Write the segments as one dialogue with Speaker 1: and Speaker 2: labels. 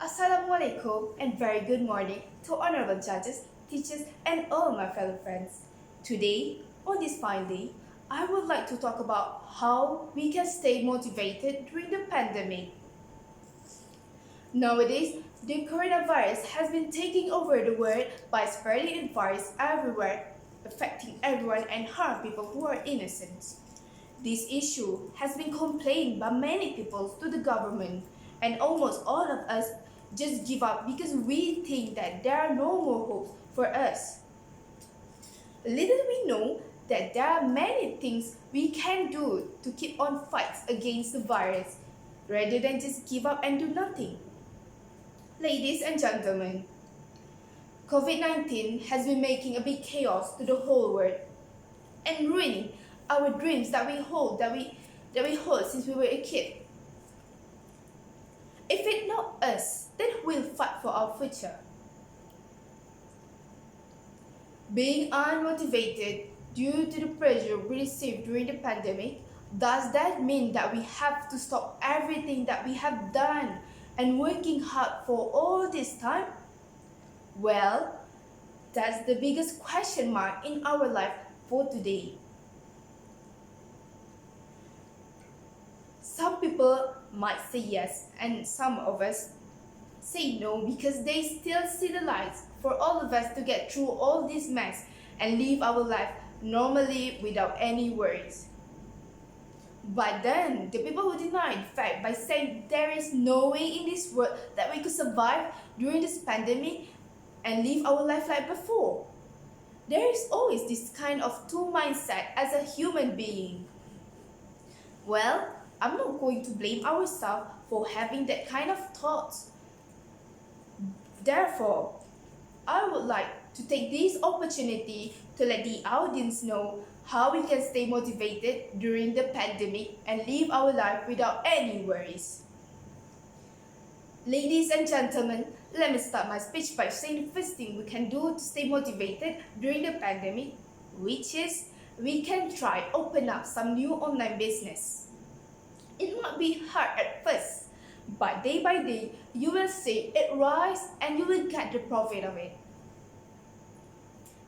Speaker 1: Assalamualaikum and very good morning to honorable judges, teachers, and all my fellow friends. Today, on this fine day, I would like to talk about how we can stay motivated during the pandemic. Nowadays, the coronavirus has been taking over the world by spreading its virus everywhere, affecting everyone and harm people who are innocent. This issue has been complained by many people to the government, and almost all of us just give up because we think that there are no more hopes for us. Little we know that there are many things we can do to keep on fights against the virus rather than just give up and do nothing. Ladies and gentlemen, COVID-19 has been making a big chaos to the whole world and ruining our dreams that we hold since we were a kid. If it's not us, then who will fight for our future? Being unmotivated due to the pressure we received during the pandemic, does that mean that we have to stop everything that we have done and working hard for all this time? Well, that's the biggest question mark in our life for today. Some people might say yes, and some of us say no because they still see the lights for all of us to get through all this mess and live our life normally without any worries. But then, the people who deny the fact by saying there is no way in this world that we could survive during this pandemic and live our life like before. There is always this kind of two mindset as a human being. Well, I'm not going to blame ourselves for having that kind of thoughts. Therefore, I would like to take this opportunity to let the audience know how we can stay motivated during the pandemic and live our life without any worries. Ladies and gentlemen, let me start my speech by saying the first thing we can do to stay motivated during the pandemic, which is we can try open up some new online business. It might be hard at first, but day by day, you will see it rise and you will get the profit of it.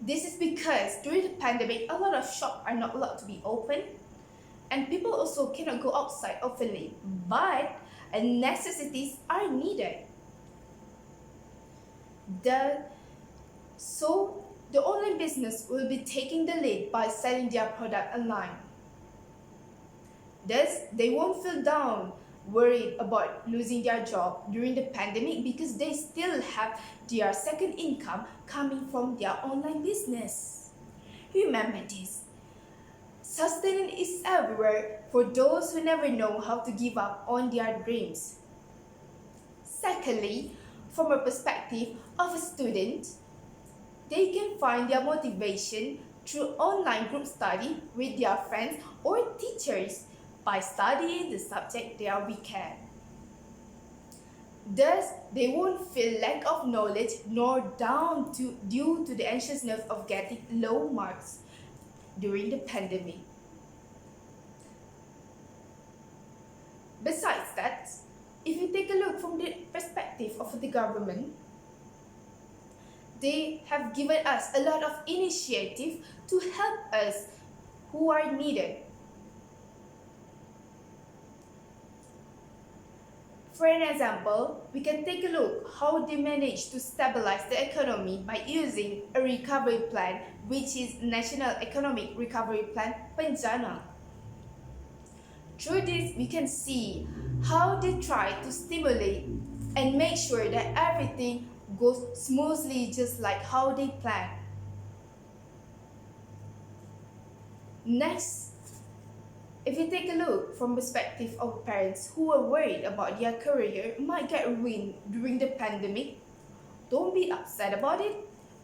Speaker 1: This is because during the pandemic, a lot of shops are not allowed to be open and people also cannot go outside openly, but necessities are needed. So, the online business will be taking the lead by selling their product online. Thus, they won't feel down, worried about losing their job during the pandemic because they still have their second income coming from their online business. Remember this. Sustenance is everywhere for those who never know how to give up on their dreams. Secondly, from a perspective of a student, they can find their motivation through online group study with their friends or teachers by studying the subject they are weak at. Thus, they won't feel lack of knowledge nor down due to the anxiousness of getting low marks during the pandemic. Besides that, if you take a look from the perspective of the government, they have given us a lot of initiative to help us who are needed. For an example, we can take a look how they managed to stabilize the economy by using a recovery plan, which is National Economic Recovery Plan Bencana. Through this, we can see how they try to stimulate and make sure that everything goes smoothly just like how they plan. Next, if you take a look from perspective of parents who are worried about their career might get ruined during the pandemic, don't be upset about it.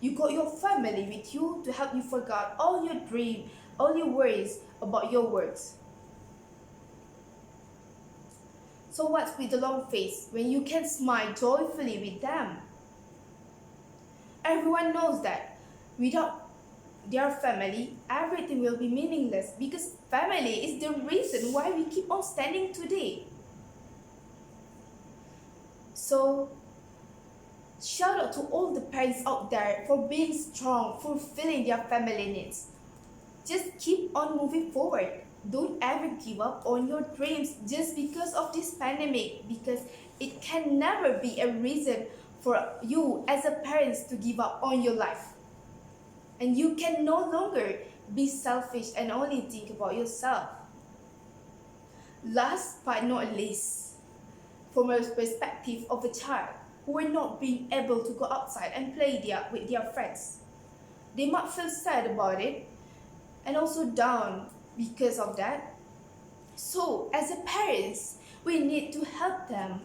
Speaker 1: You got your family with you to help you forget all your dreams, all your worries about your works. So what's with the long face when you can smile joyfully with them? Everyone knows that without their family, everything will be meaningless because family is the reason why we keep on standing today. So Shout out to all the parents out there for being strong, fulfilling their family needs. Just keep on moving forward. Don't ever give up on your dreams just because of this pandemic, because it can never be a reason for you as a parent to give up on your life. And you can no longer be selfish and only think about yourself. Last but not least, from a perspective of a child who are not being able to go outside and play with their friends, they might feel sad about it and also down because of that. So as a parents, we need to help them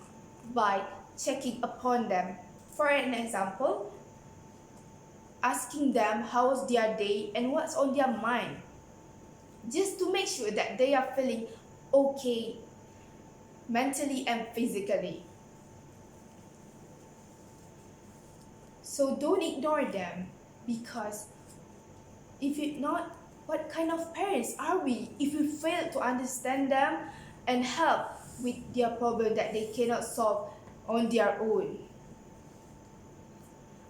Speaker 1: by checking upon them. For an example, asking them how was their day and what's on their mind, just to make sure that they are feeling okay mentally and physically. So don't ignore them, because if you not, what kind of parents are we if we fail to understand them and help with their problem that they cannot solve on their own?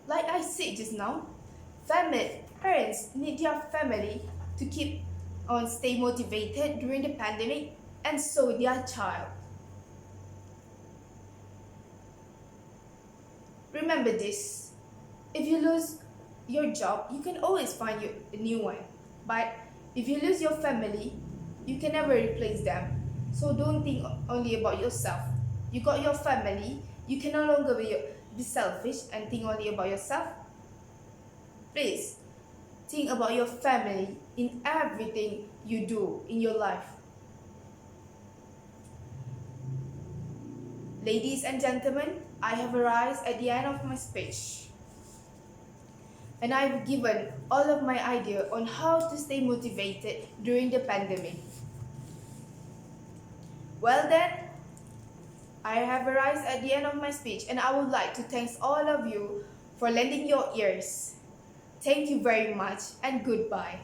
Speaker 1: Like I said just now, parents need their family to keep on stay motivated during the pandemic, and so their child. Remember this, if you lose your job, you can always find a new one. But if you lose your family, you can never replace them. So don't think only about yourself. You got your family, you can no longer be selfish and think only about yourself. Please, think about your family in everything you do in your life. Ladies and gentlemen, I have arrived at the end of my speech. And I've given all of my idea on how to stay motivated during the pandemic. Well then, I have arrived at the end of my speech, and I would like to thank all of you for lending your ears. Thank you very much and goodbye.